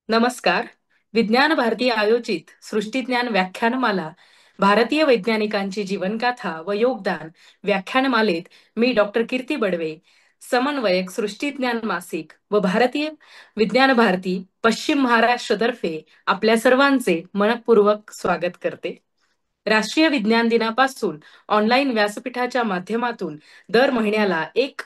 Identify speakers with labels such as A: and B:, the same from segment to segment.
A: नमस्कार. विज्ञान भारती आयोजित सृष्टीज्ञान व्याख्यानमाला भारतीय वैज्ञानिकांची जीवनगाथा व योगदान व्याख्यानमालेत मी डॉक्टर कीर्ती बडवे, समन्वयक सृष्टीज्ञान मासिक व भारतीय विज्ञान भारती पश्चिम महाराष्ट्रतर्फे आपल्या सर्वांचे मनःपूर्वक स्वागत करते. राष्ट्रीय विज्ञान दिनापासून ऑनलाईन व्यासपीठाच्या माध्यमातून दर महिन्याला एक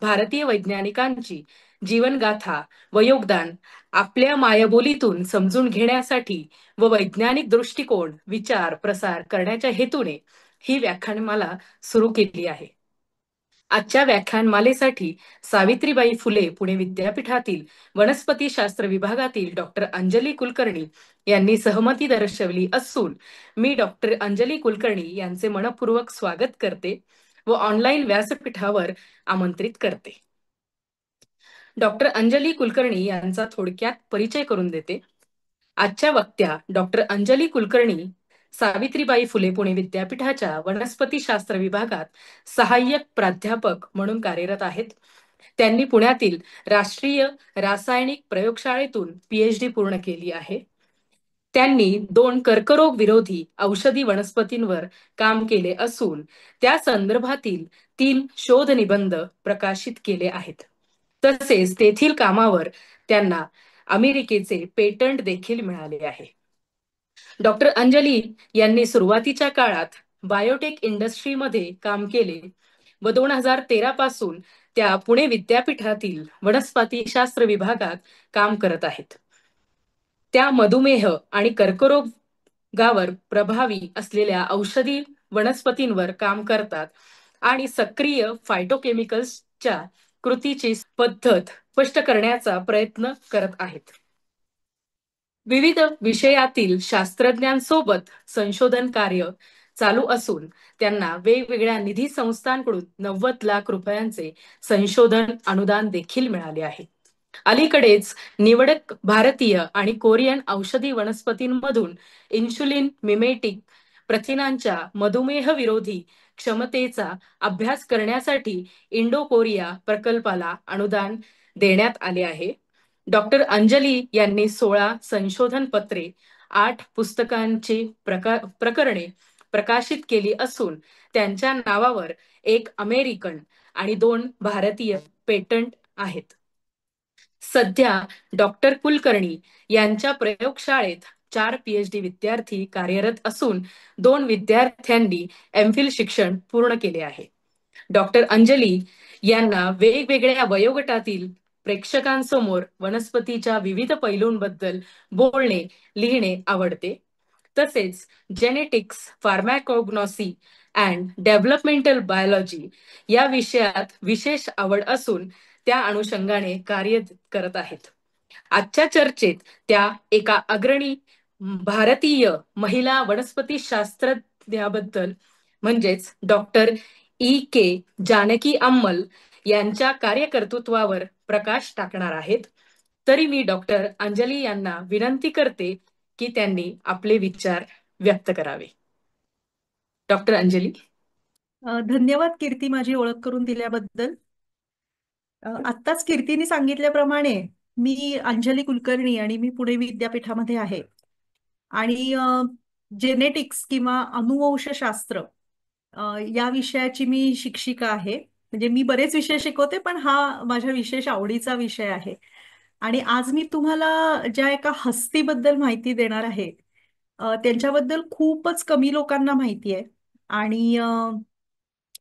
A: भारतीय वैज्ञानिकांची जीवनगाथा व योगदान आपल्या मायबोलीतून समजून घेण्यासाठी व वैज्ञानिक दृष्टिकोन विचार प्रसार करण्याच्या हेतूने ही व्याख्यानमाला सुरू केली आहे. आजच्या व्याख्यानमालेसाठी सावित्रीबाई फुले पुणे विद्यापीठातील वनस्पती शास्त्र विभागातील डॉक्टर अंजली कुलकर्णी यांनी सहमती दर्शवली असून मी डॉक्टर अंजली कुलकर्णी यांचे मनपूर्वक स्वागत करते व ऑनलाईन व्यासपीठावर आमंत्रित करते. डॉक्टर अंजली कुलकर्णी यांचा थोडक्यात परिचय करून देते. आजच्या वक्त्या डॉक्टर अंजली कुलकर्णी सावित्रीबाई फुले पुणे विद्यापीठाच्या वनस्पती शास्त्र विभागात सहाय्यक प्राध्यापक म्हणून कार्यरत आहेत. त्यांनी पुण्यातील राष्ट्रीय रासायनिक प्रयोगशाळेतून पीएचडी पूर्ण केली आहे. त्यांनी 2 कर्करोग विरोधी औषधी वनस्पतींवर काम केले असून त्या संदर्भातील 3 शोध निबंध प्रकाशित केले आहेत. तसेच तेथील कामावर त्यांना अमेरिकेचे पेटंट देखील मिळाले आहे. डॉक्टर अंजली यांनी सुरुवातीच्या काळात बायोटेक इंडस्ट्रीमध्ये काम केले व 2013 पासून त्या पुणे विद्यापीठातील वनस्पतीशास्त्र विभागात काम करत आहेत. त्या मधुमेह आणि कर्करोगावर प्रभावी असलेल्या औषधी वनस्पतींवर काम करतात आणि सक्रिय फायटोकेमिकल्सच्या कृतीची पद्धत स्पष्ट करण्याचा प्रयत्न करत आहेत. विविध विषयातील शास्त्रज्ञांसोबत संशोधन कार्य चालू असून त्यांना वेगवेगळ्या निधी संस्थांकडून 90 लाख रुपयांचे संशोधन अनुदान देखील मिळाले आहे. अलीकडेच निवडक भारतीय आणि कोरियन औषधी वनस्पतींमधून इन्शुलिन मिमेटिक प्रथिनांच्या मधुमेह विरोधी क्षमतेचा अभ्यास करण्यासाठी इंडो कोरिया प्रकल्पाला अनुदान देण्यात आले आहे. डॉक्टर अंजली यांनी 16 संशोधन पत्रे, 8 पुस्तकांची प्रकरणे प्रकाशित केली असून त्यांच्या नावावर 1 अमेरिकन आणि 2 भारतीय पेटंट आहेत. सध्या डॉक्टर कुलकर्णी यांच्या प्रयोगशाळेत 4 पीएचडी विद्यार्थी कार्यरत असून 2 विद्यार्थ्यांनी एमफिल शिक्षण पूर्ण केले आहे. डॉक्टर अंजली यांना वेगवेगळ्या वयोगटातील प्रेक्षकांसमोर वनस्पतीच्या विविध पैलूंबद्दल बोलणे, लिहिणे आवडते. तसेच genetics, pharmacognosy and developmental biology या विषयात विशेष आवड असून त्या अनुषंगाने कार्य करत आहेत. आजच्या चर्चेत त्या एका अग्रणी भारतीय महिला वनस्पती शास्त्रज्ञाबद्दल म्हणजेच डॉक्टर के जानकी अम्मल यांच्या कार्यकर्तृत्वावर प्रकाश टाकणार आहेत. तरी मी डॉक्टर अंजली यांना विनंती करते की त्यांनी आपले विचार व्यक्त करावे. डॉक्टर अंजली.
B: धन्यवाद कीर्ती, माझी ओळख करून दिल्याबद्दल. आत्ताच कीर्तीने सांगितल्याप्रमाणे मी अंजली कुलकर्णी आणि मी पुणे विद्यापीठामध्ये आहे आणि जेनेटिक्स किंवा अनुवंशशास्त्र या विषयाची मी शिक्षिका आहे. म्हणजे मी बरेच विषय शिकवते, पण हा माझ्या विशेष आवडीचा विषय आहे. आणि आज मी तुम्हाला ज्या एका हस्तीबद्दल माहिती देणार आहे, त्यांच्याबद्दल खूपच कमी लोकांना माहिती आहे आणि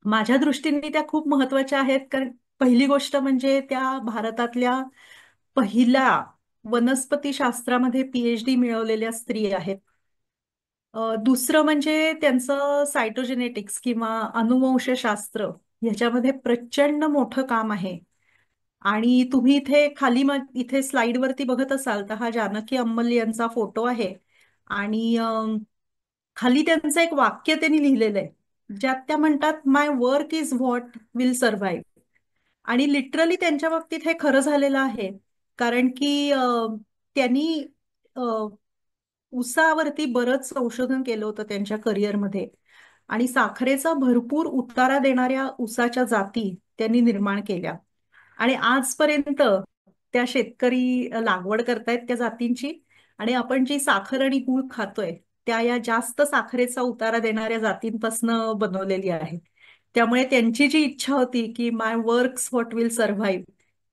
B: माझ्या दृष्टीने त्या खूप महत्वाच्या आहेत. कारण पहिली गोष्ट म्हणजे त्या भारतातल्या पहिल्या वनस्पती शास्त्रामध्ये पीएचडी मिळवलेल्या स्त्री आहेत. दुसरं म्हणजे त्यांचं सायटोजेनेटिक्स किंवा अनुवंशशास्त्र ह्याच्यामध्ये प्रचंड मोठं काम आहे. आणि तुम्ही इथे खाली इथे स्लाइडवरती बघत असाल तर हा जानकी अम्मल यांचा फोटो आहे आणि खाली त्यांचं एक वाक्य त्यांनी लिहिलेलं आहे, ज्यात त्या म्हणतात, my work is what will survive. आणि लिटरली त्यांच्या बाबतीत हे खरं झालेलं आहे. कारण की त्यांनी ऊसावरती बरंच संशोधन केलं होतं त्यांच्या करिअरमध्ये आणि साखरेचा भरपूर उतारा देणाऱ्या ऊसाच्या जाती त्यांनी निर्माण केल्या. आणि आजपर्यंत त्या शेतकरी लागवड करतायत त्या जातींची. आणि आपण जी साखर आणि गूळ खातोय त्या या जास्त साखरेचा उतारा देणाऱ्या जातींपासून बनवलेली आहे. त्यामुळे त्यांची जी इच्छा होती की माय वर्क्स व्हॉट विल सर्व्हाइव्ह,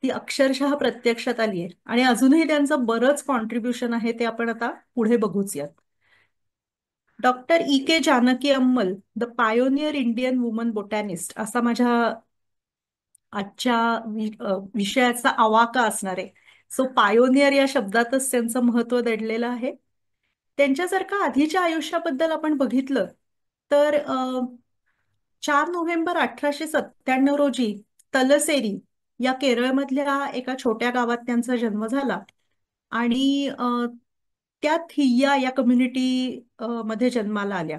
B: ती अक्षरशः प्रत्यक्षात आली आहे. आणि अजूनही त्यांचं बरंच कॉन्ट्रीब्युशन आहे, ते आपण आता पुढे बघूच यात. Doctor E K Janaki Ammal, the pioneer Indian woman botanist, असा माझ्या आजच्या विषयाचा आवाका असणार आहे. सो पायोनियर या शब्दातच त्यांचं महत्व दडलेलं आहे. त्यांच्यासारखं आधीच्या आयुष्याबद्दल आपण बघितलं तर 4 नोव्हेंबर 1897 रोजी तलसेरी या केरळमधल्या एका छोट्या गावात त्यांचा जन्म झाला. आणि त्या थिय्या या कम्युनिटी मध्ये जन्माला आल्या.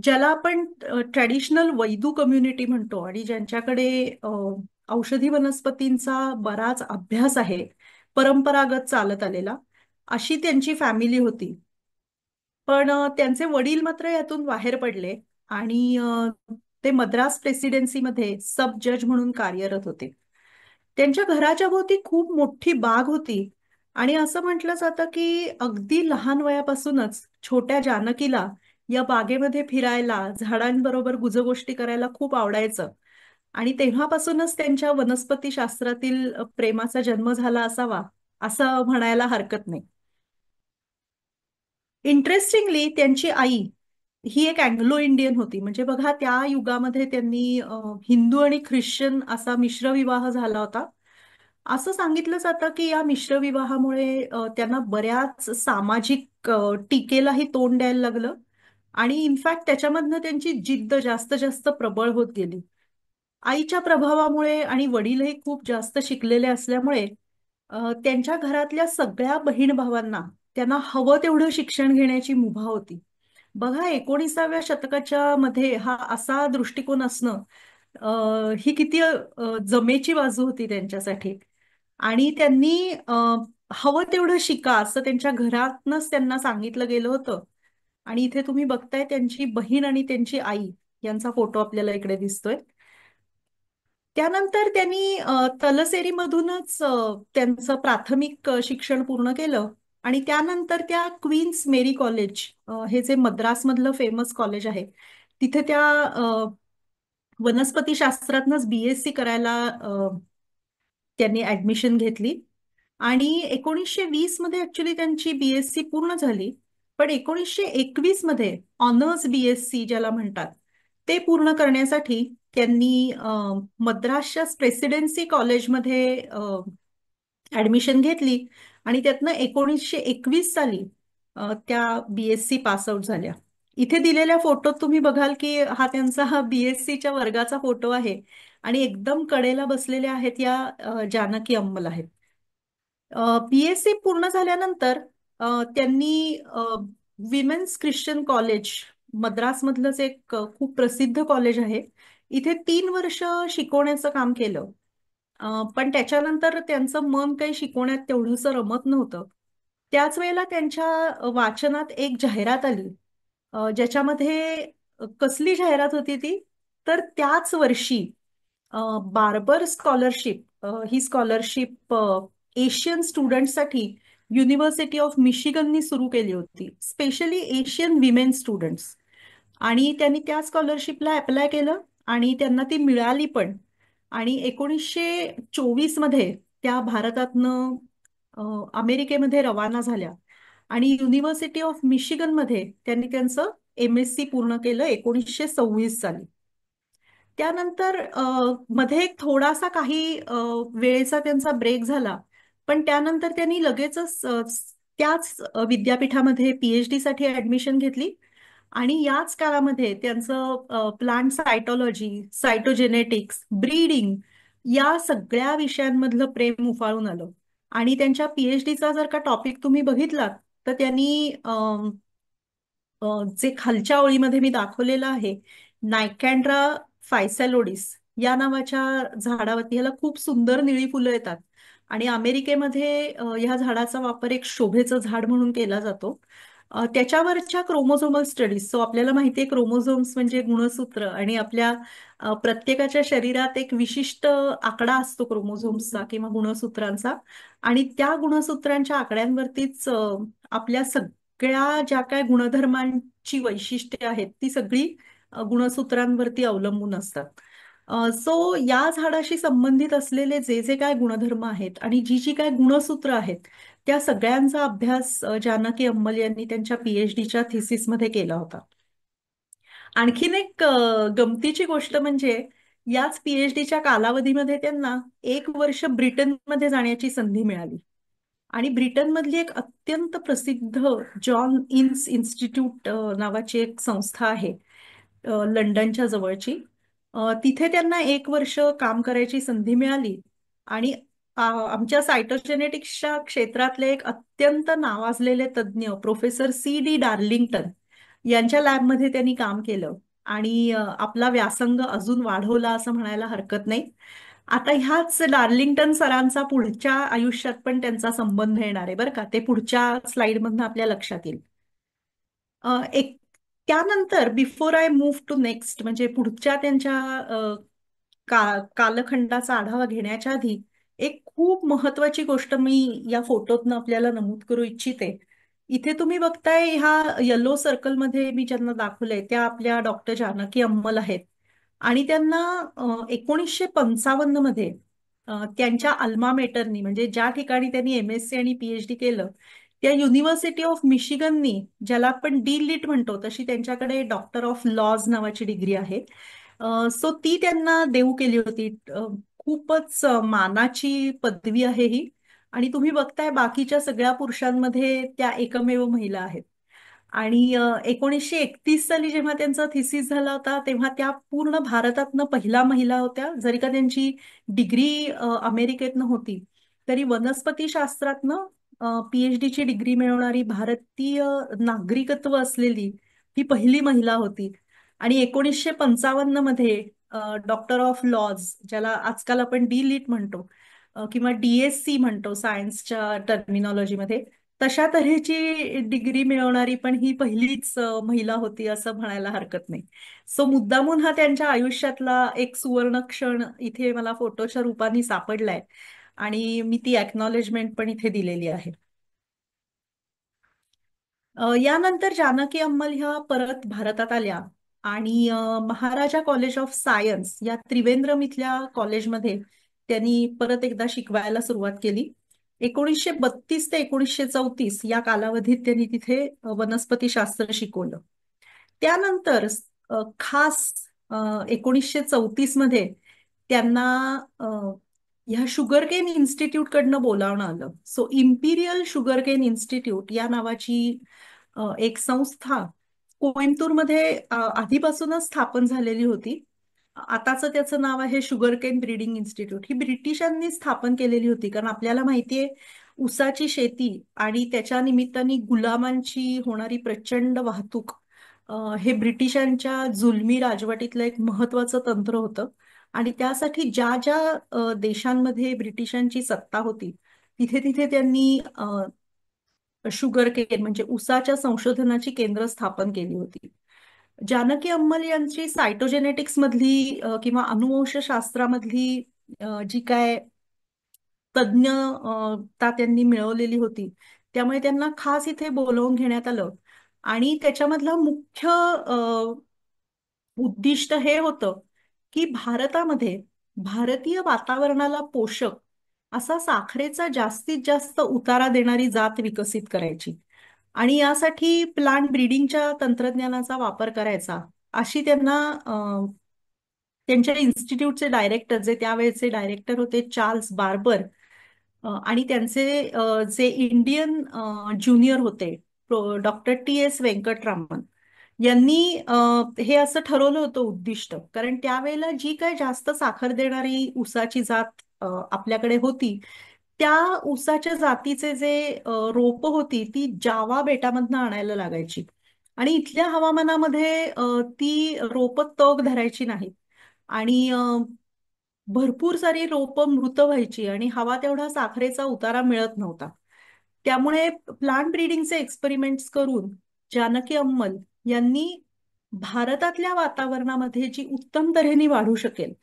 B: ज्याला आपण ट्रॅडिशनल वैदू कम्युनिटी म्हणतो आणि ज्यांच्याकडे औषधी वनस्पतींचा बराच अभ्यास आहे, परंपरागत चालत आलेला, अशी त्यांची फॅमिली होती. पण त्यांचे वडील मात्र यातून बाहेर पडले आणि ते मद्रास प्रेसिडेन्सीमध्ये सब जज म्हणून कार्यरत होते. त्यांच्या घराच्या भोवती खूप मोठी बाग होती. आणि असं म्हटलं जातं की अगदी लहान वयापासूनच छोट्या जानकीला या बागेमध्ये फिरायला, झाडांबरोबर गुजगोष्टी करायला खूप आवडायचं. आणि तेव्हापासूनच त्यांच्या वनस्पती शास्त्रातील प्रेमाचा जन्म झाला असावा, असं म्हणायला हरकत नाही. इंटरेस्टिंगली त्यांची आई ही एक अँग्लो इंडियन होती. म्हणजे बघा, त्या युगामध्ये त्यांनी हिंदू आणि ख्रिश्चन असा मिश्र विवाह झाला होता. असं सांगितलं जातं की या मिश्र विवाहामुळे त्यांना बऱ्याच सामाजिक टीकेलाही तोंड द्यायला लागलं. आणि इनफॅक्ट त्याच्यामधनं त्यांची जिद्द जास्त जास्त प्रबळ होत गेली. आईच्या प्रभावामुळे आणि वडीलही खूप जास्त शिकलेले असल्यामुळे त्यांच्या घरातल्या सगळ्या बहीण भावांना त्यांना हवं तेवढं शिक्षण घेण्याची मुभा होती. बघा, 19व्या शतकाच्या मध्ये हा असा दृष्टिकोन असणं ही किती जमेची बाजू होती त्यांच्यासाठी. आणि त्यांनी हवं तेवढं शिका असं त्यांच्या घरातनच त्यांना सांगितलं गेलं होतं. आणि इथे तुम्ही बघताय त्यांची बहीण आणि त्यांची आई यांचा फोटो आपल्याला इकडे दिसतोय. त्यानंतर त्यांनी तलसेरीमधूनच त्यांचं प्राथमिक शिक्षण पूर्ण केलं. आणि त्यानंतर त्या क्वीन्स मेरी कॉलेज, हे जे मद्रासमधलं फेमस कॉलेज आहे, तिथे त्या वनस्पती शास्त्रातनच बीएससी करायला त्यांनी ऍडमिशन घेतली. आणि 1920 मध्ये ऍक्च्युली त्यांची बीएससी पूर्ण झाली. पण 1921 मध्ये ऑनर्स बीएससी ज्याला म्हणतात, ते पूर्ण करण्यासाठी त्यांनी मद्रासच्या प्रेसिडेन्सी कॉलेजमध्ये ऍडमिशन घेतली. आणि त्यातनं 1921 साली त्या बीएससी पासआउट झाल्या. इथे दिलेल्या फोटोत तुम्ही बघाल की हा त्यांचा हा बीएससीच्या वर्गाचा फोटो आहे. आणि एकदम कडेला बसलेल्या आहेत या जानकी अंमल आहेत. बीएससी पूर्ण झाल्यानंतर त्यांनी विमेन्स ख्रिश्चन कॉलेज, मद्रासमधलंच एक खूप प्रसिद्ध कॉलेज आहे, इथे 3 वर्ष शिकवण्याचं काम केलं. पण त्याच्यानंतर त्यांचं मन काही शिकवण्यात तेवढंसं रमत नव्हतं. त्याच वेळेला त्यांच्या वाचनात एक जाहिरात आली, ज्याच्यामध्ये कसली जाहिरात होती ती, तर त्याच वर्षी बार्बर स्कॉलरशिप, ही स्कॉलरशिप एशियन स्टुडंट्ससाठी युनिव्हर्सिटी ऑफ मिशिगननी सुरू केली होती, स्पेशली एशियन विमेन स्टुडंट्स. आणि त्यांनी त्या स्कॉलरशिपला अप्लाय केलं आणि त्यांना ती मिळाली पण. आणि 1924 मध्ये त्या भारतातनं अमेरिकेमध्ये रवाना झाल्या. आणि युनिव्हर्सिटी ऑफ मिशिगन मध्ये त्यांनी त्यांचं एमएससी पूर्ण केलं 1926 साली. त्यानंतर मध्ये एक थोडासा काही वेळेचा त्यांचा ब्रेक झाला. पण त्यानंतर त्यांनी लगेचच त्याच विद्यापीठामध्ये पीएचडी साठी ऍडमिशन घेतली. आणि याच काळामध्ये त्यांचं प्लांट सायटॉलॉजी, सायटोजेनेटिक्स, ब्रीडिंग या सगळ्या विषयांमधलं प्रेम उफाळून आलं. आणि त्यांच्या पीएचडीचा जर का टॉपिक तुम्ही बघितलात तर त्यांनी जे खालच्या ओळीमध्ये मी दाखवलेलं आहे, नायकॅन्ड्रा फायसॅलोडिस या नावाच्या झाडावरती, ह्याला खूप सुंदर निळी फुलं येतात. आणि अमेरिकेमध्ये ह्या झाडाचा वापर एक शोभेचं झाड म्हणून केला जातो. त्याच्यावरच्या क्रोमोझोमल स्टडीज. सो आपल्याला माहिती आहे क्रोमोझोम्स म्हणजे गुणसूत्र, आणि आपल्या प्रत्येकाच्या शरीरात एक विशिष्ट आकडा असतो क्रोमोझोम्सचा किंवा गुणसूत्रांचा. आणि त्या गुणसूत्रांच्या आकड्यांवरतीच आपल्या सगळ्या ज्या काय गुणधर्मांची वैशिष्ट्ये आहेत ती सगळी गुणसूत्रांवरती अवलंबून असतात. सो या झाडाशी संबंधित असलेले जे जे काय गुणधर्म आहेत आणि जी जी काय गुणसूत्र आहेत त्या सगळ्यांचा अभ्यास जानकी अंमल यांनी त्यांच्या पीएचडीच्या थिसिसमध्ये केला होता. आणखीन एक गमतीची गोष्ट म्हणजे याच पीएचडीच्या कालावधीमध्ये त्यांना 1 वर्ष ब्रिटनमध्ये जाण्याची संधी मिळाली. आणि ब्रिटनमधली एक अत्यंत प्रसिद्ध जॉन इन्स इन्स्टिट्यूट नावाची एक संस्था आहे, लंडनच्या जवळची. तिथे त्यांना 1 वर्ष काम करायची संधी मिळाली. आणि आमच्या सायटोजेनेटिक्सच्या क्षेत्रातले एक अत्यंत नावाजलेले तज्ज्ञ प्रोफेसर सी. डी. डार्लिंग्टन यांच्या लॅबमध्ये त्यांनी काम केलं. आणि आपला व्यासंग अजून वाढवला असं म्हणायला हरकत नाही. आता ह्याच डार्लिंग्टन सरांचा पुढच्या आयुष्यात पण त्यांचा संबंध येणार आहे बरं का, ते पुढच्या स्लाइडमधनं आपल्या लक्षात येईल. एक त्यानंतर before I move to next म्हणजे पुढच्या त्यांच्या कालखंडाचा आढावा घेण्याच्या आधी एक खूप महत्वाची गोष्ट मी या फोटोतनं आपल्याला नमूद करू इच्छिते. इथे तुम्ही बघताय ह्या येलो सर्कलमध्ये मी ज्यांना दाखवलंय त्या आपल्या डॉक्टर जानकी अंमल आहेत. आणि त्यांना 1955 मध्ये त्यांच्या अल्मा मेटरनी म्हणजे ज्या ठिकाणी त्यांनी एमएससी आणि पीएचडी केलं त्या युनिव्हर्सिटी ऑफ मिशिगननी, ज्याला आपण डी लिट म्हणतो तशी त्यांच्याकडे डॉक्टर ऑफ लॉज नावाची डिग्री आहे. सो ती त्यांना देऊ केली होती. खूपच मानाची पदवी आहे ही. आणि तुम्ही बघताय बाकीच्या सगळ्या पुरुषांमध्ये त्या एकमेव महिला आहेत. आणि 1931 साली जेव्हा त्यांचा थिसिस झाला होता तेव्हा त्या पूर्ण भारतातनं पहिला महिला होत्या. जरी का त्यांची डिग्री अमेरिकेतनं होती तरी वनस्पती शास्त्रातनं पीएचडीची डिग्री मिळवणारी भारतीय नागरिकत्व असलेली ही पहिली महिला होती. आणि 1955 मध्ये डॉक्टर ऑफ लॉज, ज्याला आजकाल आपण डी लिट म्हणतो किंवा डीएससी म्हणतो सायन्सच्या टर्मिनॉलॉजीमध्ये, तशा तऱ्हेची डिग्री मिळवणारी पण ही पहिलीच महिला होती असं म्हणायला हरकत नाही. सो मुद्दामून हा त्यांच्या आयुष्यातला एक सुवर्ण क्षण इथे मला फोटोच्या रूपाने सापडलाय. आणि मी ती अॅक्नॉलेजमेंट पण इथे दिलेली आहे. यानंतर जानकी अंमल ह्या परत भारतात आल्या. आणि महाराजा कॉलेज ऑफ सायन्स या त्रिवेंद्रम इथल्या कॉलेजमध्ये त्यांनी परत एकदा शिकवायला सुरुवात केली. 1932 ते 1934 या कालावधीत त्यांनी तिथे वनस्पतीशास्त्र शिकवलं. त्यानंतर खास 1934 मध्ये त्यांना ह्या शुगरकेन इन्स्टिट्यूट कडनं बोलावणं आलं. सो इम्पिरियल शुगरकेन इन्स्टिट्यूट या नावाची एक संस्था कोइंबतूरमध्ये आधीपासूनच स्थापन झालेली होती. आताचं त्याचं नाव आहे शुगरकेन ब्रीडिंग इन्स्टिट्यूट. ही ब्रिटिशांनी स्थापन केलेली होती कारण आपल्याला माहितीये ऊसाची शेती आणि त्याच्या निमित्ताने गुलामांची होणारी प्रचंड वाहतूक हे ब्रिटिशांच्या जुलमी राजवटीतलं एक महत्वाचं तंत्र होतं. आणि त्यासाठी ज्या ज्या देशांमध्ये ब्रिटिशांची सत्ता होती तिथे तिथे त्यांनी शुगर केन म्हणजे ऊसाच्या संशोधनाची केंद्र स्थापन केली होती. जानकी अंमल यांची सायटोजेनेटिक्स मधली किंवा अनुवंशशास्त्रामधली जी काय तज्ञता त्यांनी मिळवलेली होती त्यामुळे त्यांना खास इथे बोलवून घेण्यात आलं. आणि त्याच्यामधलं मुख्य उद्दिष्ट हे होतं की भारतामध्ये भारतीय वातावरणाला पोषक असा साखरेचा जास्तीत जास्त उतारा देणारी जात विकसित करायची. आणि यासाठी प्लांट ब्रीडिंगच्या तंत्रज्ञानाचा वापर करायचा अशी त्यांना त्यांच्या इन्स्टिट्यूटचे डायरेक्टर, जे त्यावेळेचे डायरेक्टर होते चार्ल्स बार्बर, आणि त्यांचे जे इंडियन ज्युनियर होते डॉक्टर टी. एस. व्यंकटरामन यांनी हे असं ठरवलं होतं उद्दिष्ट. कारण त्यावेळेला जी काय जास्त साखर देणारी ऊसाची जात आपल्याकडे होती त्या ऊसाच्या जातीचे जे रोप होती ती जावा बेटामधनं आणायला लागायची. आणि इथल्या हवामानामध्ये ती रोप तग धरायची नाहीत. आणि भरपूर सारी रोपं मृत व्हायची आणि हवा तेवढा साखरेचा उतारा मिळत नव्हता. त्यामुळे प्लांट ब्रीडिंगचे एक्सपेरिमेंट्स करून जानकी अम्मल यांनी भारतातल्या वातावरणामध्ये जी उत्तम तऱ्हेने वाढू शकेल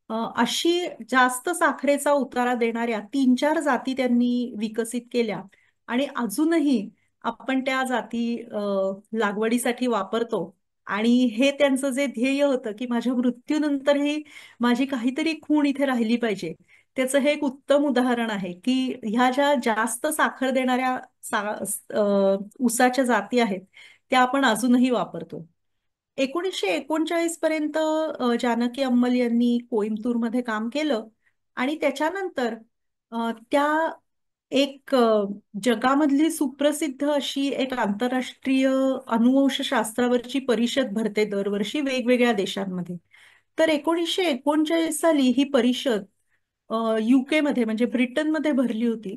B: अशी जास्त साखरेचा उतारा देणाऱ्या 3-4 जाती त्यांनी विकसित केल्या. आणि अजूनही आपण त्या जाती लागवडीसाठी वापरतो. आणि हे त्यांचं जे ध्येय होतं की माझ्या मृत्यूनंतरही माझी काहीतरी खूण इथे राहिली पाहिजे, त्याचं हे एक उत्तम उदाहरण आहे की ह्या ज्या जास्त साखर देणाऱ्या ऊसाच्या जाती आहेत त्या आपण अजूनही वापरतो. 1939 पर्यंत जानकी अंमल यांनी कोइंबतूरमध्ये काम केलं. आणि त्याच्यानंतर त्या एक जगामधली सुप्रसिद्ध अशी एक आंतरराष्ट्रीय अनुवंशशास्त्रावरची परिषद भरते दरवर्षी वेगवेगळ्या देशांमध्ये. तर 1939 साली ही परिषद UK मध्ये म्हणजे ब्रिटनमध्ये भरली होती.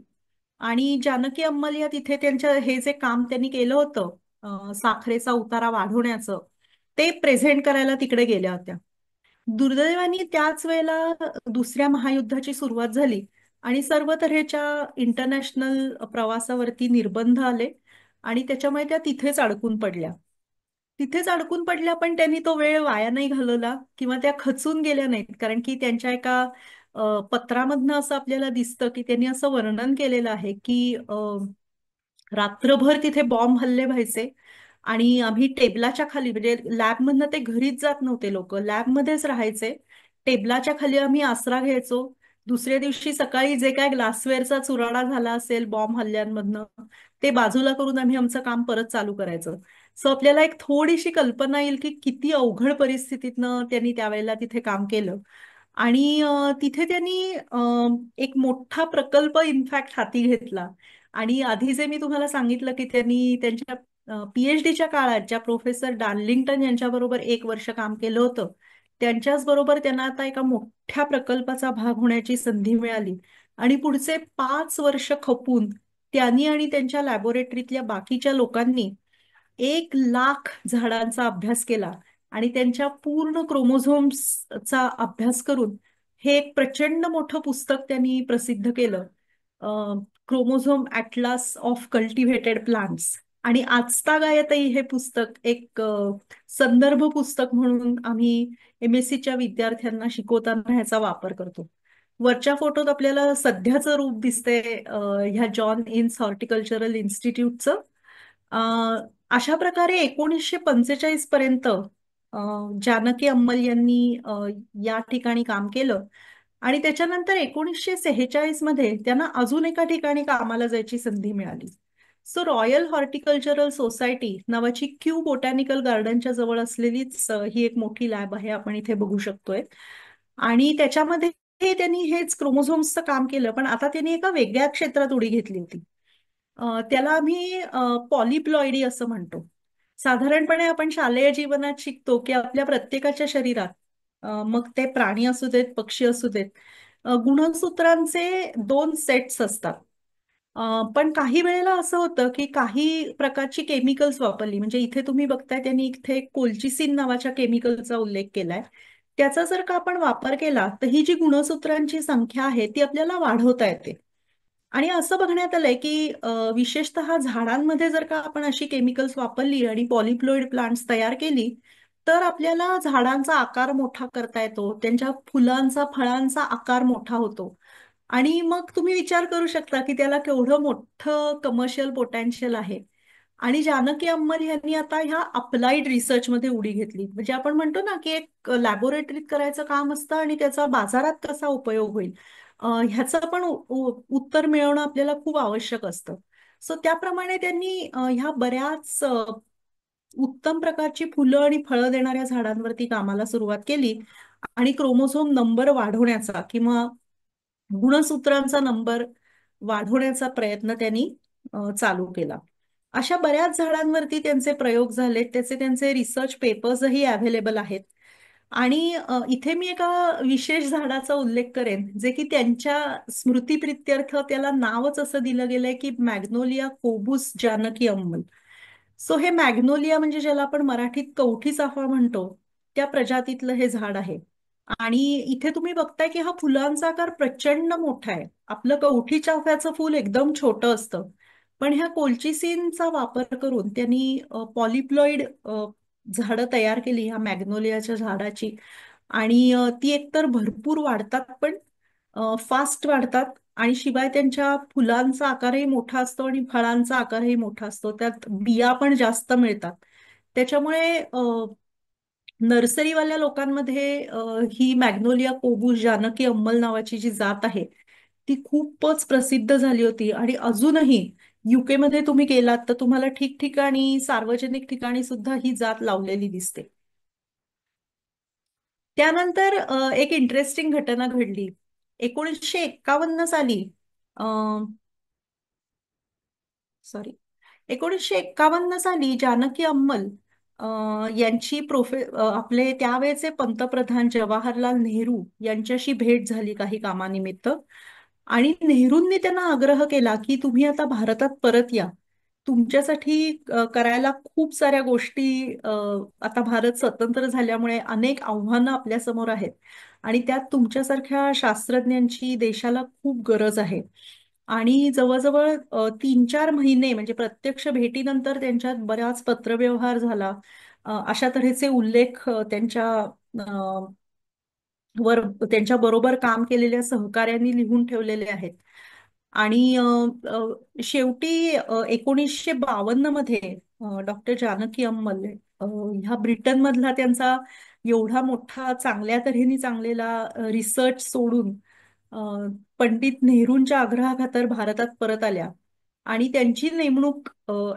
B: आणि जानकी अंमल या तिथे त्यांच्या हे जे काम त्यांनी केलं होतं साखरेचा उतारा वाढवण्याचं, ते प्रेझेंट करायला तिकडे गेल्या होत्या. दुर्दैवाने त्याच वेळेला दुसऱ्या महायुद्धाची सुरुवात झाली आणि सर्व तऱ्हेच्या इंटरनॅशनल प्रवासावरती निर्बंध आले आणि त्याच्यामुळे त्या तिथेच अडकून पडल्या. तिथेच अडकून पडल्या, पण त्यांनी तो वेळ वाया नाही घालवला किंवा त्या खचून गेल्या नाहीत. कारण की त्यांच्या एका पत्रामधनं असं आपल्याला दिसतं की त्यांनी असं वर्णन केलेलं आहे की रात्रभर तिथे बॉम्ब हल्ले व्हायचे आणि आम्ही टेबलाच्या खाली म्हणजे लॅबमधनं ते घरीच जात नव्हते, लोक लॅबमध्येच राहायचे. टेबलाच्या खाली आम्ही आसरा घ्यायचो. दुसऱ्या दिवशी सकाळी जे काय ग्लासवेअरचा चुराडा झाला असेल बॉम्ब हल्ल्यांमधनं ते बाजूला करून आम्ही आमचं काम परत चालू करायचो. सो आपल्याला एक थोडीशी कल्पना येईल की किती अवघड परिस्थितीतनं त्यांनी त्यावेळेला तिथे काम केलं. आणि तिथे त्यांनी एक मोठा प्रकल्प इनफॅक्ट हाती घेतला. आणि आधी जे मी तुम्हाला सांगितलं की त्यांनी त्यांच्या PhDच्या काळात ज्या प्रोफेसर डार्लिंग्टन यांच्याबरोबर 1 वर्ष काम केलं होतं, त्यांच्याच बरोबर त्यांना आता एका मोठ्या प्रकल्पाचा भाग होण्याची संधी मिळाली. आणि पुढचे 5 वर्ष खपून त्यांनी आणि त्यांच्या लॅबोरेटरीतल्या बाकीच्या लोकांनी 1 लाख झाडांचा अभ्यास केला. आणि त्यांच्या पूर्ण क्रोमोझोम्सचा अभ्यास करून हे एक प्रचंड मोठं पुस्तक त्यांनी प्रसिद्ध केलं, क्रोमोझोम ॲटलास ऑफ कल्टिव्हेटेड प्लांट्स. आणि आजतागायतही हे पुस्तक एक संदर्भ पुस्तक म्हणून आम्ही MSCच्या विद्यार्थ्यांना शिकवताना ह्याचा वापर करतो. वरच्या फोटोत आपल्याला सध्याचं रूप दिसतंय ह्या जॉन इन्स हॉर्टिकल्चरल इन्स्टिट्यूटचं. अशा प्रकारे 1945 पर्यंत जानकी अंमल यांनी या ठिकाणी काम केलं. आणि त्याच्यानंतर 1946 मध्ये त्यांना अजून एका ठिकाणी कामाला जायची संधी मिळाली. सो रॉयल हॉर्टिकल्चरल सोसायटी नावाची क्यू बोटॅनिकल गार्डनच्या जवळ असलेलीच ही एक मोठी लॅब आहे, आपण इथे बघू शकतोय. आणि त्याच्यामध्ये त्यांनी हेच क्रोमोझोम्सचं काम केलं, पण आता त्यांनी एका वेगळ्या क्षेत्रात उडी घेतली होती. त्याला आम्ही पॉलिप्लॉइडी असं म्हणतो. साधारणपणे आपण शालेय जीवनात शिकतो की आपल्या प्रत्येकाच्या शरीरात मग ते प्राणी असू देत पक्षी असू देत गुणसूत्रांचे 2 सेट्स असतात. पण काही वेळेला असं होतं की काही प्रकारची केमिकल्स वापरली, म्हणजे इथे तुम्ही बघताय त्यांनी इथे कोल्चिसिन नावाच्या केमिकलचा उल्लेख केलाय. त्याचा जर का आपण वापर केला तर ही जी गुणसूत्रांची संख्या आहे ती आपल्याला वाढवता येते. आणि असं बघण्यात आलंय की विशेषतः झाडांमध्ये जर का आपण अशी केमिकल्स वापरली आणि पॉलिप्लोइड प्लांट्स तयार केली तर आपल्याला झाडांचा आकार मोठा करता येतो, त्यांच्या फुलांचा फळांचा आकार मोठा होतो. आणि मग तुम्ही विचार करू शकता की त्याला केवढं मोठं कमर्शियल पोटेन्शियल आहे. आणि जानकी अंमल यांनी आता ह्या अप्लाइड रिसर्चमध्ये उडी घेतली, म्हणजे आपण म्हणतो ना की एक लॅबोरेटरीत करायचं काम असतं आणि त्याचा बाजारात कसा उपयोग होईल ह्याचं पण उत्तर मिळवणं आपल्याला खूप आवश्यक असतं. सो त्याप्रमाणे त्यांनी ह्या बऱ्याच उत्तम प्रकारची फुलं आणि फळं देणाऱ्या झाडांवरती कामाला सुरुवात केली. आणि क्रोमोझोम नंबर वाढवण्याचा किंवा गुणसूत्रांचा नंबर वाढवण्याचा प्रयत्न त्यांनी चालू केला. अशा बऱ्याच झाडांवरती त्यांचे प्रयोग झाले, त्याचे त्यांचे रिसर्च पेपर्सही अवेलेबल आहेत. आणि इथे मी एका विशेष झाडाचा उल्लेख करेन जे की त्यांच्या स्मृतीप्रित्यर्थ त्याला नावच असं दिलं गेलंय की मॅग्नोलिया कोबूस जानकी अंमल. सो हे मॅग्नोलिया म्हणजे ज्याला आपण मराठीत कवठी चाफा म्हणतो त्या प्रजातीतलं हे झाड आहे. आणि इथे तुम्ही बघताय की हा फुलांचा आकार प्रचंड मोठा आहे. आपलं कवठी चाफ्याचं फूल एकदम छोटं असतं, पण ह्या कोल्चिसिनचा वापर करून त्यांनी पॉलिप्लॉइड झाडं तयार केली ह्या मॅग्नोलियाच्या झाडाची. आणि ती एकतर भरपूर वाढतात पण फास्ट वाढतात. आणि शिवाय त्यांच्या फुलांचा आकारही मोठा असतो आणि फळांचा आकारही मोठा असतो. त्यात बिया पण जास्त मिळतात. त्याच्यामुळे नर्सरीवाल्या लोकांमध्ये ही मॅग्नोलिया कोबूस जानकी अंमल नावाची जी जात आहे ती खूपच प्रसिद्ध झाली होती. आणि अजूनही युके मध्ये तुम्ही गेलात तर तुम्हाला ठिकठिकाणी सार्वजनिक ठिकाणी सुद्धा ही जात लावलेली दिसते. त्यानंतर एक इंटरेस्टिंग घटना घडली. 1951 साली, सॉरी, 1951 साली जानकी अंमल अ, यांची आपले त्यावेळेचे पंतप्रधान जवाहरलाल नेहरू यांच्याशी भेट झाली काही कामानिमित्त. आणि नेहरूंनी त्यांना आग्रह केला की तुम्ही आता भारतात परत या. तुमच्यासाठी करायला खूप साऱ्या गोष्टी, आता भारत स्वतंत्र झाल्यामुळे अनेक आव्हानं आपल्या समोर आहेत आणि त्यात तुमच्यासारख्या शास्त्रज्ञांची देशाला खूप गरज आहे. आणि जवळजवळ 3-4 महिने म्हणजे प्रत्यक्ष भेटीनंतर त्यांच्यात बराच पत्रव्यवहार झाला. अशा तऱ्हेचे उल्लेख त्यांच्या वर त्यांच्या बरोबर काम केलेल्या सहकाऱ्यांनी लिहून ठेवलेले आहेत. आणि शेवटी 1952 मध्ये डॉक्टर जानकी अंमल ह्या ब्रिटनमधला त्यांचा एवढा मोठा चांगल्या तऱ्हेने चांगलेला रिसर्च सोडून अ, पंडित नेहरूंच्या आग्रहाखातर भारतात परत आल्या. आणि त्यांची नेमणूक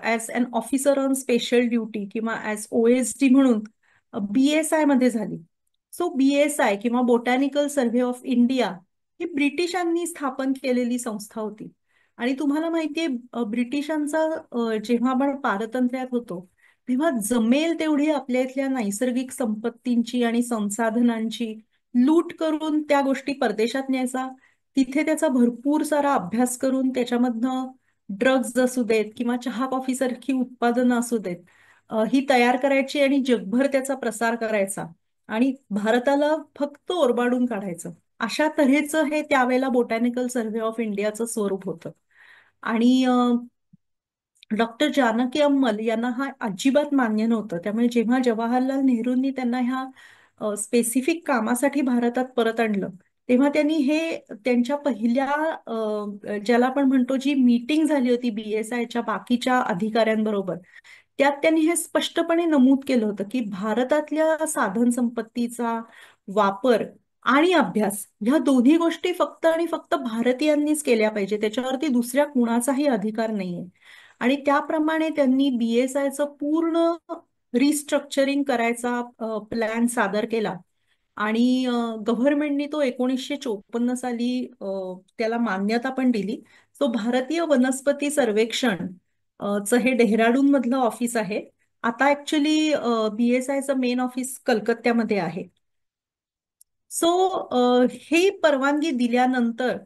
B: as an officer on special duty किंवा ॲज OSD म्हणून BSI मध्ये झाली. सो BSI किंवा बोटॅनिकल सर्व्हे ऑफ इंडिया ही ब्रिटिशांनी स्थापन केलेली संस्था होती. आणि तुम्हाला माहितीये ब्रिटिशांचा जेव्हा आपण पारतंत्र्यात होतो तेव्हा जमेल तेवढी आपल्या इथल्या नैसर्गिक संपत्तींची आणि संसाधनांची लूट करून त्या गोष्टी परदेशात न्यायचा. तिथे त्याचा भरपूर सारा अभ्यास करून त्याच्यामधनं ड्रग्ज असू देत किंवा चहा कॉफी सारखी उत्पादनं असू देत, ही तयार करायची आणि जगभर त्याचा प्रसार करायचा. आणि भारताला फक्त ओरबाडून काढायचं. अशा तऱ्हेचं हे त्यावेळेला बोटॅनिकल सर्व्हे ऑफ इंडियाचं स्वरूप होतं. आणि डॉक्टर जानकी अंमल यांना हा अजिबात मान्य नव्हतं. त्यामुळे जेव्हा जवाहरलाल नेहरूंनी त्यांना ह्या स्पेसिफिक कामासाठी भारतात परत आणलं तेव्हा त्यांनी हे त्यांच्या पहिल्या ज्याला आपण म्हणतो जी मीटिंग झाली होती BSIच्या बाकीच्या अधिकाऱ्यांबरोबर, त्यात त्यांनी हे स्पष्टपणे नमूद केलं होतं की भारतातल्या साधन संपत्तीचा वापर आणि अभ्यास ह्या दोन्ही गोष्टी फक्त आणि फक्त भारतीयांनीच केल्या पाहिजे, त्याच्यावरती दुसऱ्या कुणाचाही अधिकार नाहीये. आणि त्याप्रमाणे त्यांनी BSIचं पूर्ण रिस्ट्रक्चरिंग करायचा प्लॅन सादर केला. आणि गव्हर्नमेंटनी तो 1954 साली त्याला मान्यता पण दिली. सो भारतीय वनस्पती सर्वेक्षण चं हे डेहराडून मधलं ऑफिस आहे. आता ऍक्च्युली BSIचं मेन ऑफिस कलकत्त्यामध्ये आहे. सो ही परवानगी दिल्यानंतर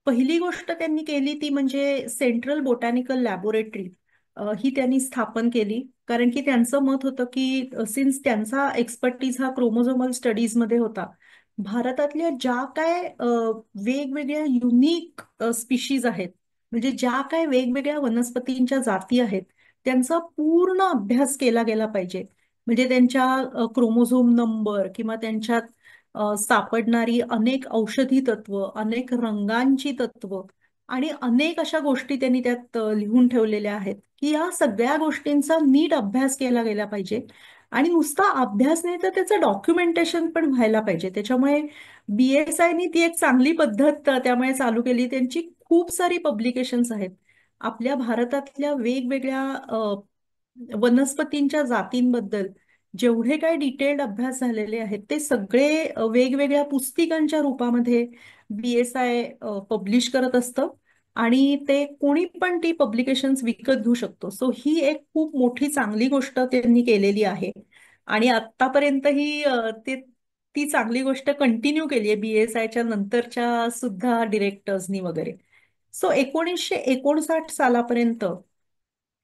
B: पहिली गोष्ट त्यांनी केली ती म्हणजे सेंट्रल बोटॅनिकल लॅबोरेटरी ही त्यांनी स्थापन केली. कारण की त्यांचं मत होतं की सिन्स त्यांचा एक्सपर्टीज हा क्रोमोझोमल स्टडीजमध्ये होता, भारतातल्या ज्या काय वेगवेगळ्या युनिक स्पिशीज आहेत, म्हणजे ज्या काय वेगवेगळ्या वनस्पतींच्या जाती आहेत, त्यांचा पूर्ण अभ्यास केला गेला पाहिजे. म्हणजे त्यांच्या क्रोमोझोम नंबर किंवा त्यांच्यात सापडणारी अनेक औषधी तत्व, अनेक रंगांची तत्व आणि अनेक अशा गोष्टी त्यांनी त्यात लिहून ठेवलेल्या आहेत की या सगळ्या गोष्टींचा नीट अभ्यास केला गेला पाहिजे. आणि नुसता अभ्यास नाही तर त्याचं डॉक्युमेंटेशन पण व्हायला पाहिजे. त्याच्यामुळे BSIनी ती एक चांगली पद्धत त्यामुळे चालू केली. त्यांची खूप सारी पब्लिकेशन्स आहेत. आपल्या भारतातल्या वेगवेगळ्या वनस्पतींच्या जातींबद्दल जेवढे काही डिटेल्ड अभ्यास झालेले आहेत ते सगळे वेगवेगळ्या पुस्तिकांच्या रूपामध्ये BSI पब्लिश करत असतं. आणि ते कोणी पण ती पब्लिकेशन्स विकत घेऊ शकतो. सो ही एक खूप मोठी चांगली गोष्ट त्यांनी केलेली आहे. आणि आतापर्यंत ही ती चांगली गोष्ट कंटिन्यू केली आहे BSIच्या नंतरच्या सुद्धा डिरेक्टर्सनी वगैरे. सो 1959 सालापर्यंत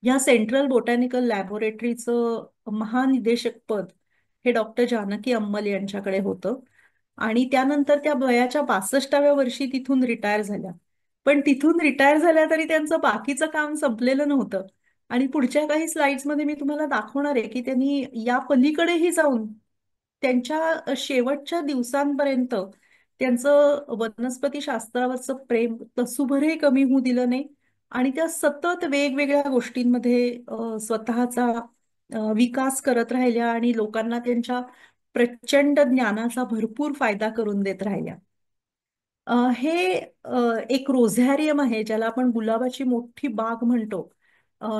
B: या सेंट्रल बोटॅनिकल लॅबोरेटरीचं महानिदेशक पद हे डॉक्टर जानकी अंमल यांच्याकडे होतं. आणि त्यानंतर त्या वयाच्या 62व्या वर्षी तिथून रिटायर झाल्या. पण तिथून रिटायर झाल्या तरी त्यांचं बाकीचं काम संपलेलं नव्हतं. आणि पुढच्या काही स्लाइड्समध्ये मी तुम्हाला दाखवणार आहे की त्यांनी या पलीकडेही जाऊन त्यांच्या शेवटच्या दिवसांपर्यंत त्यांचं वनस्पती शास्त्रावरचं प्रेम तसूभरही कमी होऊ दिलं नाही. आणि त्या सतत वेगवेगळ्या गोष्टींमध्ये स्वतःचा विकास करत राहिल्या आणि लोकांना त्यांच्या प्रचंड ज्ञानाचा भरपूर फायदा करून देत राहिल्या. हे एक रोझॅरियम आहे ज्याला आपण गुलाबाची मोठी बाग म्हणतो.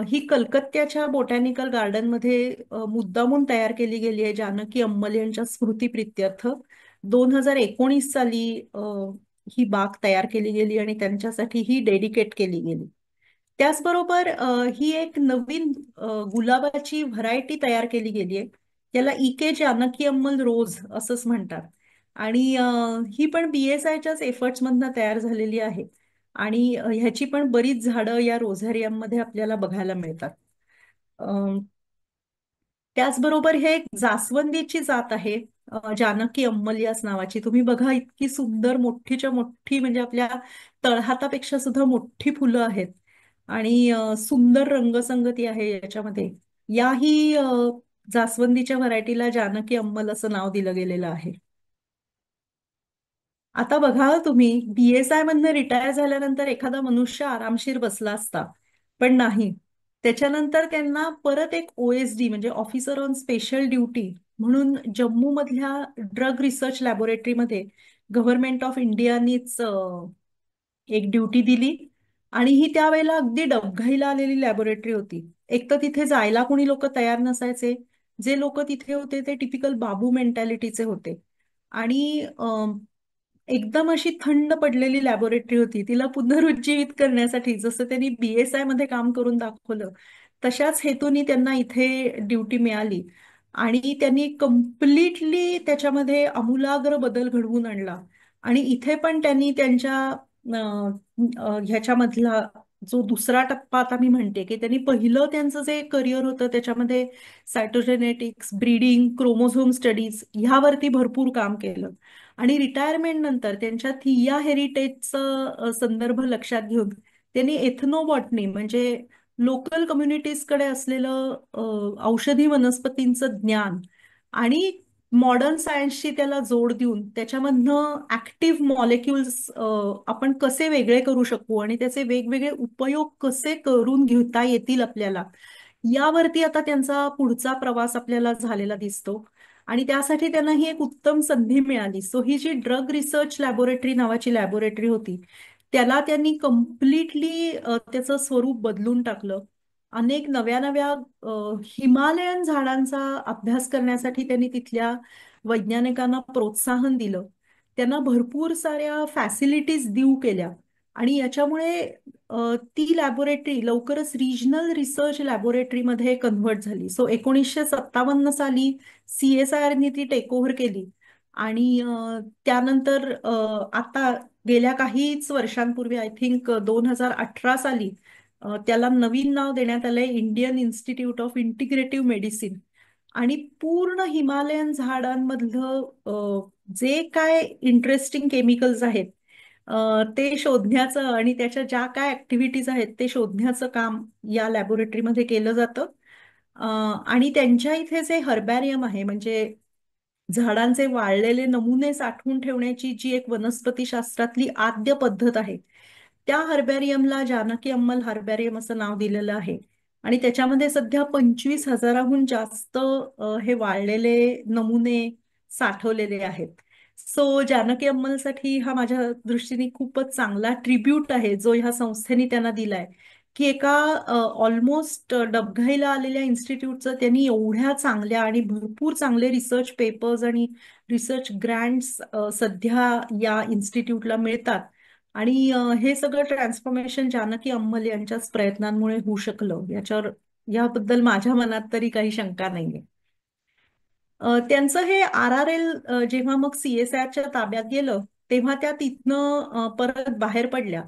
B: ही कलकत्त्याच्या बोटॅनिकल गार्डनमध्ये मुद्दामून तयार केली गेली आहे जानकी अंमल यांच्या स्मृतीप्रित्यर्थ. 2019 साली ही बाग तयार केली गेली आणि त्यांच्यासाठी ही डेडिकेट केली गेली. त्याचबरोबर ही एक नवीन गुलाबाची व्हरायटी तयार केली गेली आहे. त्याला इके जानकी अंमल रोज असंच म्हणतात. आणि ही पण BSIच्याच एफर्ट्स मधनं तयार झालेली आहे. आणि ह्याची पण बरीच झाडं या रोझॅरियम मध्ये आपल्याला बघायला मिळतात. अं, त्याचबरोबर हे एक जास्वंदीची जात आहे, जानकी अंमल याच नावाची. तुम्ही बघा इतकी सुंदर मोठीच्या मोठी, म्हणजे आपल्या तळहातापेक्षा सुद्धा मोठी फुलं आहेत. आणि सुंदर रंगसंगती आहे याच्यामध्ये. याही जास्वंदीच्या व्हरायटीला जानकी अंमल असं नाव दिलं गेलेलं आहे. आता बघा तुम्ही, BSI मधनं रिटायर झाल्यानंतर एखादा मनुष्य आरामशीर बसला असता, पण नाही. त्याच्यानंतर त्यांना परत एक OSD म्हणजे ऑफिसर ऑन स्पेशल ड्युटी म्हणून जम्मू मधल्या ड्रग रिसर्च लॅबोरेटरीमध्ये गव्हर्नमेंट ऑफ इंडियानीच एक ड्युटी दिली. आणि ही त्यावेळेला अगदी डबघाईला आलेली लॅबोरेटरी होती. एक तर तिथे जायला कोणी लोक तयार नसायचे. जे लोक तिथे होते ते टिपिकल बाबू मेंटॅलिटीचे होते. आणि एकदम अशी थंड पडलेली लॅबोरेटरी होती. तिला पुनरुज्जीवित करण्यासाठी जसं त्यांनी BSI मध्ये काम करून दाखवलं, तशाच हेतूनी त्यांना इथे ड्युटी मिळाली. आणि त्यांनी कम्प्लिटली त्याच्यामध्ये आमूलाग्र बदल घडवून आणला. आणि इथे पण त्यांनी त्यांच्या ह्याच्यामधला जो दुसरा टप्पा आता मी म्हणते, की त्यांनी पहिलं त्यांचं जे करिअर होतं त्याच्यामध्ये सायटोजेनेटिक्स, ब्रीडिंग, क्रोमोझोम स्टडीज ह्यावरती भरपूर काम केलं. आणि रिटायरमेंट नंतर त्यांच्या थिया हेरिटेजचं संदर्भ लक्षात घेऊन त्यांनी एथनोबॉटनी म्हणजे लोकल कम्युनिटीजकडे असलेलं औषधी वनस्पतींचं ज्ञान आणि मॉडर्न सायन्सशी त्याला जोड देऊन त्याच्यामधनं ऍक्टिव्ह मॉलिक्युल्स आपण कसे वेगळे करू शकू आणि त्याचे वेगवेगळे उपयोग कसे करून घेता येतील आपल्याला, यावरती आता त्यांचा पुढचा प्रवास आपल्याला झालेला दिसतो. आणि त्यासाठी त्यांना ही एक उत्तम संधी मिळाली. सो ही जी ड्रग रिसर्च लॅबोरेटरी नावाची लॅबोरेटरी होती, त्याला त्यांनी कम्प्लिटली त्याचं स्वरूप बदलून टाकलं. अनेक नव्या नव्या हिमालयन झाडांचा अभ्यास करण्यासाठी त्यांनी तिथल्या वैज्ञानिकांना प्रोत्साहन दिलं. त्यांना भरपूर साऱ्या फॅसिलिटीज देऊ केल्या. आणि याच्यामुळे ती लॅबोरेटरी लवकरच रिजनल रिसर्च लॅबोरेटरीमध्ये कन्व्हर्ट झाली. सो 1957 साली CSIRनी ती टेक ओव्हर केली. आणि त्यानंतर आता गेल्या काहीच वर्षांपूर्वी, आय थिंक 2018 साली, त्याला नवीन नाव देण्यात आलंय Indian institute of integrative medicine. आणि पूर्ण हिमालयन झाडांमधलं जे काय इंटरेस्टिंग केमिकल्स आहेत ते शोधण्याचं आणि त्याच्या ज्या काय ऍक्टिव्हिटीज आहेत ते शोधण्याचं काम या लॅबोरेटरीमध्ये केलं जातं. आणि त्यांच्या इथे जे हर्बॅरियम आहे, म्हणजे झाडांचे वाळलेले नमुने साठवून ठेवण्याची जी एक वनस्पती शास्त्रातली आद्य पद्धत आहे, त्या हर्बॅरियमला जानकी अंमल हर्बॅरियम असं नाव दिलेलं आहे. आणि त्याच्यामध्ये सध्या 25,000हून जास्त हे वाळलेले नमुने साठवलेले आहेत. सो जानकी अंमलसाठी हा माझ्या दृष्टीने खूपच चांगला ट्रिब्यूट आहे जो ह्या संस्थेने त्यांना दिलाय. की एका ऑलमोस्ट डबघाईला आलेल्या इन्स्टिट्यूटचं त्यांनी एवढ्या चांगल्या आणि भरपूर चांगले रिसर्च पेपर्स आणि रिसर्च ग्रँट्स सध्या या इन्स्टिट्यूटला मिळतात. आणि हे सगळं ट्रान्सफॉर्मेशन जानकी अंमल यांच्याच प्रयत्नांमुळे होऊ शकलं, याबद्दल माझ्या मनात तरी काही शंका नाहीये. त्यांचं हे RRL जेव्हा मग CSIRच्या ताब्यात गेलं, तेव्हा त्या तिथनं परत बाहेर पडल्या.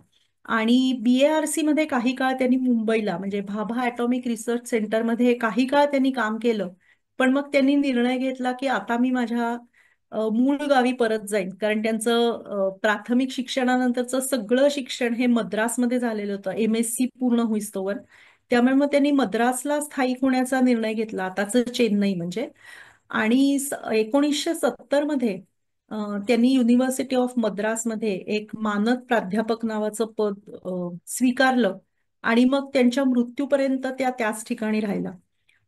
B: आणि BARC मध्ये काही काळ त्यांनी मुंबईला म्हणजे भाभा ॲटॉमिक रिसर्च सेंटरमध्ये काही काळ त्यांनी काम केलं. पण मग त्यांनी निर्णय घेतला की आता मी माझ्या मूळ गावी परत जाईन, कारण त्यांचं प्राथमिक शिक्षणानंतरचं सगळं शिक्षण हे मद्रासमध्ये झालेलं होतं, MSc पूर्ण होईस्तोवर. त्यामुळे मग त्यांनी मद्रासला स्थायिक होण्याचा निर्णय घेतला, आताचं चेन्नई म्हणजे. आणि 1970 मध्ये त्यांनी युनिव्हर्सिटी ऑफ मद्रासमध्ये एक मानद प्राध्यापक नावाचं पद स्वीकारलं. आणि मग त्यांच्या मृत्यूपर्यंत त्या त्याच ठिकाणी राहिला.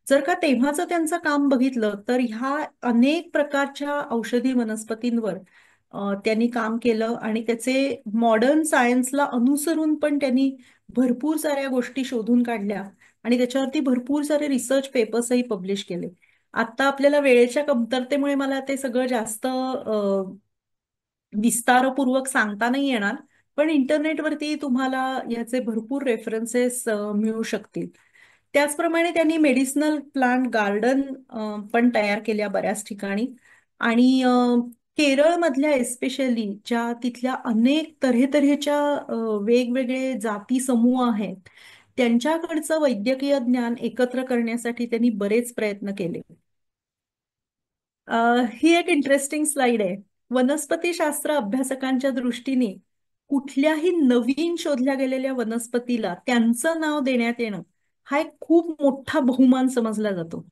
B: जर का तेव्हाचं त्यांचं काम बघितलं तर ह्या अनेक प्रकारच्या औषधी वनस्पतींवर त्यांनी काम केलं, आणि त्याचे मॉडर्न सायन्सला अनुसरून पण त्यांनी भरपूर साऱ्या गोष्टी शोधून काढल्या, आणि त्याच्यावरती भरपूर सारे रिसर्च पेपर्सही पब्लिश केले. आता आपल्याला वेळेच्या कमतरतेमुळे मला ते सगळं जास्त विस्तारपूर्वक सांगता नाही येणार, पण इंटरनेटवरती तुम्हाला याचे भरपूर रेफरन्सेस मिळू शकतील. त्याचप्रमाणे त्यांनी मेडिसिनल प्लांट गार्डन पण तयार केल्या बऱ्याच ठिकाणी. आणि केरळमधल्या एस्पेशली ज्या तिथल्या अनेक तऱ्हेतऱ्हेच्या वेगवेगळे जाती समूह आहेत, त्यांच्याकडचं वैद्यकीय ज्ञान एकत्र करण्यासाठी त्यांनी बरेच प्रयत्न केले. ही एक इंटरेस्टिंग स्लाइड आहे. वनस्पतीशास्त्र अभ्यासकांच्या दृष्टीने कुठल्याही नवीन शोधल्या गेलेल्या वनस्पतीला त्यांचं नाव देण्यात येणं हा एक खूप मोठा बहुमान समजला जातो.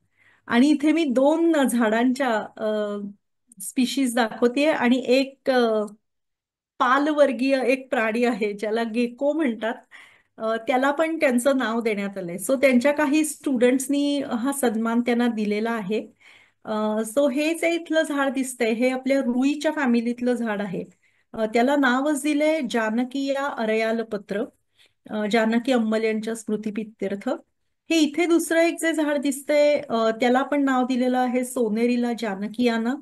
B: आणि इथे मी दोन झाडांच्या स्पीशीज दाखवते, आणि एक पालवर्गीय एक प्राणी आहे ज्याला गेको म्हणतात. त्याला पण त्यांचं नाव देण्यात आलंय. सो त्यांच्या काही स्टुडंट्सनी हा सन्मान त्यांना दिलेला आहे. सो हेच इथलं झाड दिसतंय, हे आपल्या रुईच्या फॅमिलीतलं झाड आहे. त्याला नावच दिलंय जानकीया अरयालपत्र, जानकी अंमल यांच्या स्मृतिप्रित्यर्थ. हे इथे दुसरं एक जे झाड दिसतंय त्याला पण नाव दिलेलं आहे सोनेरीला जानकियाना.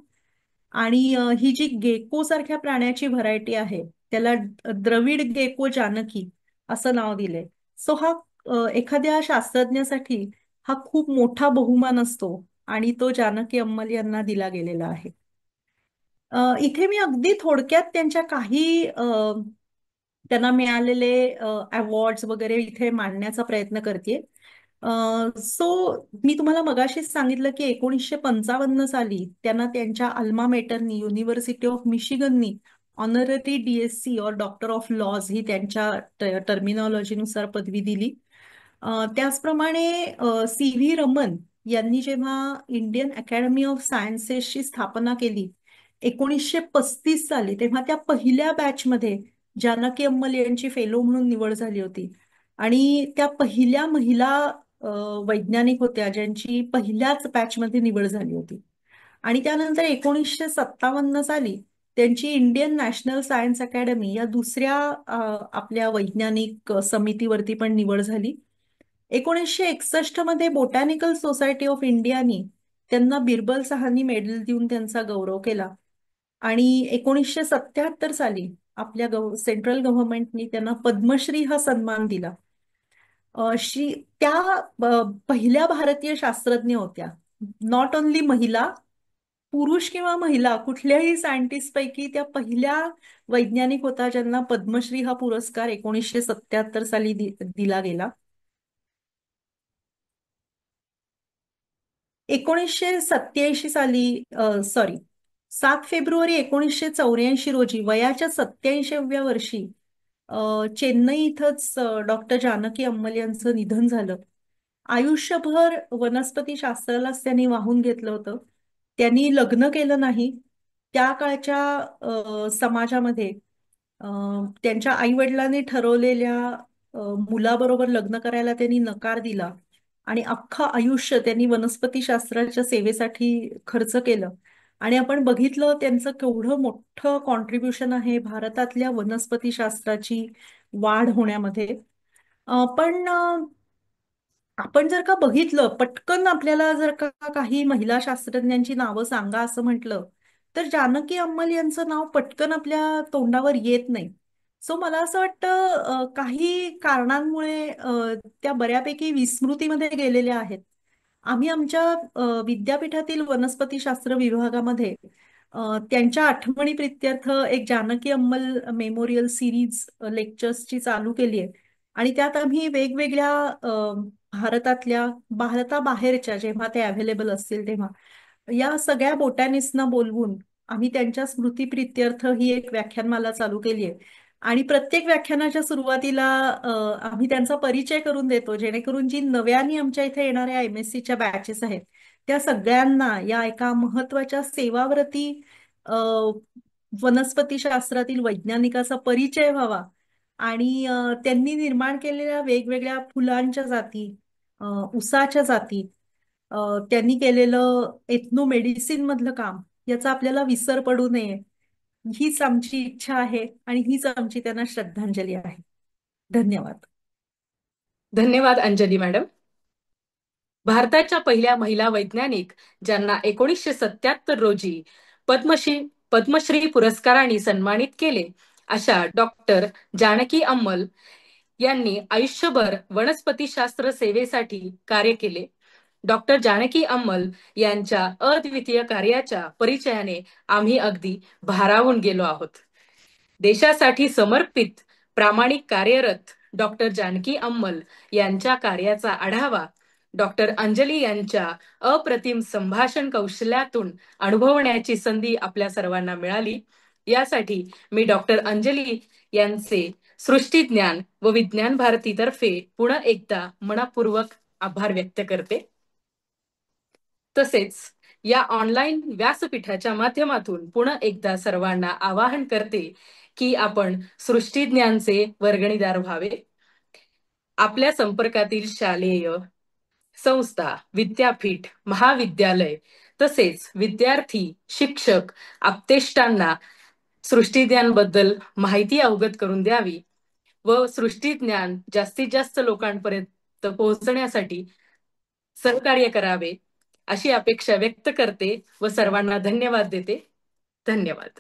B: आणि ही जी गेको सारख्या प्राण्याची व्हरायटी आहे त्याला द्रविड गेको जानकी असं नाव दिलंय. सो हा एखाद्या शास्त्रज्ञासाठी हा खूप मोठा बहुमान असतो, आणि तो जानकी अंमल यांना दिला गेलेला आहे. इथे मी अगदी थोडक्यात त्यांच्या काही त्यांना मिळालेले अवॉर्ड्स वगैरे इथे मांडण्याचा प्रयत्न करते. सो मी तुम्हाला मगाशीच सांगितलं की 1955 साली त्यांना त्यांच्या Alma मेटरनी university of मिशिगननी honorary DSc और डॉक्टर ऑफ लॉज ही त्यांच्या टर्मिनॉलॉजीनुसार पदवी दिली. त्याचप्रमाणे CV रमन यांनी जेव्हा इंडियन अकॅडमी ऑफ सायन्सेसची स्थापना केली 1935 साली, तेव्हा त्या पहिल्या बॅचमध्ये जानकी अंमल यांची फेलो म्हणून निवड झाली होती. आणि त्या पहिल्या महिला अ, वैज्ञानिक होत्या ज्यांची पहिल्याच बॅचमध्ये निवड झाली होती. आणि त्यानंतर 1957 साली त्यांची इंडियन नॅशनल सायन्स अकॅडमी या दुसऱ्या आपल्या वैज्ञानिक समितीवरती पण निवड झाली. 1961 मध्ये बोटॅनिकल सोसायटी ऑफ इंडियानी त्यांना बिरबल सहानी मेडल देऊन त्यांचा गौरव केला. आणि 1977 साली आपल्या सेंट्रल गव्हर्नमेंटनी त्यांना पद्मश्री हा सन्मान दिला. श्री त्या पहिल्या भारतीय शास्त्रज्ञ होत्या. नॉट ओन्ली महिला, पुरुष किंवा महिला कुठल्याही सायंटिस्ट पैकी त्या पहिल्या वैज्ञानिक होता ज्यांना पद्मश्री हा पुरस्कार 1977 साली दिला गेला. 1987 साली, सॉरी, 7 फेब्रुवारी 1984 रोजी वयाच्या 87व्या वर्षी चेन्नई इथंच डॉक्टर जानकी अंमल यांचं निधन झालं. आयुष्यभर वनस्पती शास्त्रालाच त्यांनी वाहून घेतलं होतं. त्यांनी लग्न केलं नाही. त्या काळच्या समाजामध्ये अ, त्यांच्या आई-वडिलांनी ठरवलेल्या मुलाबरोबर लग्न करायला त्यांनी नकार दिला, आणि अख्खं आयुष्य त्यांनी वनस्पतीशास्त्राच्या सेवेसाठी खर्च केलं. आणि आपण बघितलं त्यांचं केवढं मोठं कॉन्ट्रीब्युशन आहे भारतातल्या वनस्पतीशास्त्राची वाढ होण्यामध्ये. पण आपण जर का बघितलं पटकन आपल्याला जर का काही महिला शास्त्रज्ञांची नावं सांगा असं म्हटलं तर जानकी अंमल यांचं नाव पटकन आपल्या तोंडावर येत नाही. सो मला असं वाटतं काही कारणांमुळे त्या बऱ्यापैकी विस्मृतीमध्ये गेलेल्या आहेत. आम्ही आमच्या विद्यापीठातील वनस्पतीशास्त्र विभागामध्ये त्यांच्या आठवणी प्रित्यर्थ एक जानकी अंमल मेमोरियल सिरीज लेक्चर्सची चालू केली आहे. आणि त्यात आम्ही वेगवेगळ्या भारतातल्या, भारताबाहेरच्या जेव्हा ते अवेलेबल असतील तेव्हा या सगळ्या बोटॅनिस्टना बोलवून आम्ही त्यांच्या स्मृतीप्रित्यर्थ ही एक व्याख्यानमाला चालू केली आहे. आणि प्रत्येक व्याख्यानाच्या सुरुवातीला आम्ही त्यांचा परिचय करून देतो, जेणेकरून जी नव्याने आमच्या इथे येणाऱ्या MSc च्या बॅचेस आहेत त्या सगळ्यांना या एका महत्वाच्या सेवाव्रती अ, वनस्पतीशास्त्रातील वैज्ञानिकाचा परिचय व्हावा. आणि त्यांनी निर्माण केलेल्या वेगवेगळ्या फुलांच्या जाती, अ, उसाच्या जाती, अ, त्यांनी केलेलं एथनो मेडिसिन मधलं काम, याचा आपल्याला विसर पडू नये, हीच आमची इच्छा आहे आणि हीच आमची त्यांना श्रद्धांजली आहे. धन्यवाद.
A: धन्यवाद अंजली मॅडम. भारताच्या पहिल्या महिला वैज्ञानिक ज्यांना 1977 रोजी पद्मश्री पद्मश्री पुरस्काराने सन्मानित केले अशा डॉक्टर जानकी अम्मल यांनी आयुष्यभर वनस्पतीशास्त्र सेवेसाठी कार्य केले. डॉक्टर जानकी अम्मल यांच्या अद्वितीय कार्याच्या परिचयाने आम्ही अगदी भारावून गेलो आहोत. देशासाठी समर्पित प्रामाणिक कार्यरत डॉक्टर जानकी अम्मल यांच्या कार्याचा आढावा डॉक्टर अंजली यांच्या अप्रतिम संभाषण कौशल्यातून अनुभवण्याची संधी आपल्या सर्वांना मिळाली. यासाठी मी डॉक्टर अंजली यांचे सृष्टी ज्ञान व विज्ञान भारतीतर्फे पुन्हा एकदा मनपूर्वक आभार व्यक्त करते. तसेच या ऑनलाईन व्यासपीठाच्या माध्यमातून पुन्हा एकदा सर्वांना आवाहन करते की आपण सृष्टीज्ञानचे वर्गणीदार व्हावे. आपल्या संपर्कातील शालेय संस्था, विद्यापीठ, महाविद्यालय तसेच विद्यार्थी, शिक्षक, आप्तेष्टांना सृष्टीज्ञानबद्दल माहिती अवगत करून द्यावी व सृष्टीज्ञान जास्तीत जास्त लोकांपर्यंत पोहोचण्यासाठी सहकार्य करावे अशी अपेक्षा व्यक्त करते व सर्वांना धन्यवाद देते. धन्यवाद.